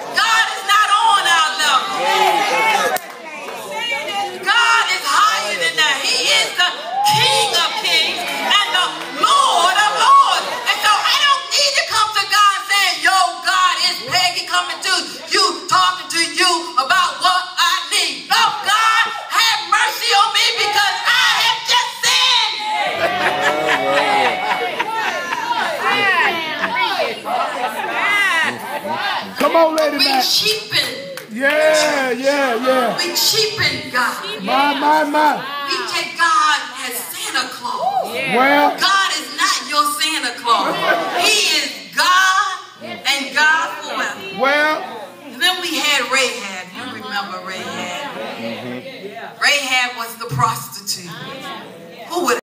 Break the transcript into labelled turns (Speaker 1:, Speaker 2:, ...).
Speaker 1: God is not on our level. God is higher than that. He is the King of kings and the Lord of lords. And so I don't need to come to God saying, yo, God, is Peggy coming to you, talking to you about what I need. No, God, have mercy on me because I have just sinned.
Speaker 2: Come on, lady.
Speaker 1: We cheapen.
Speaker 2: Yeah.
Speaker 1: We cheapen God.
Speaker 2: My.
Speaker 1: We take God as Santa Claus.
Speaker 2: Well,
Speaker 1: God is not your Santa Claus. He is God and God forever.
Speaker 2: well.
Speaker 1: And then we had Rahab. You remember Rahab? Rahab was the prostitute. Who would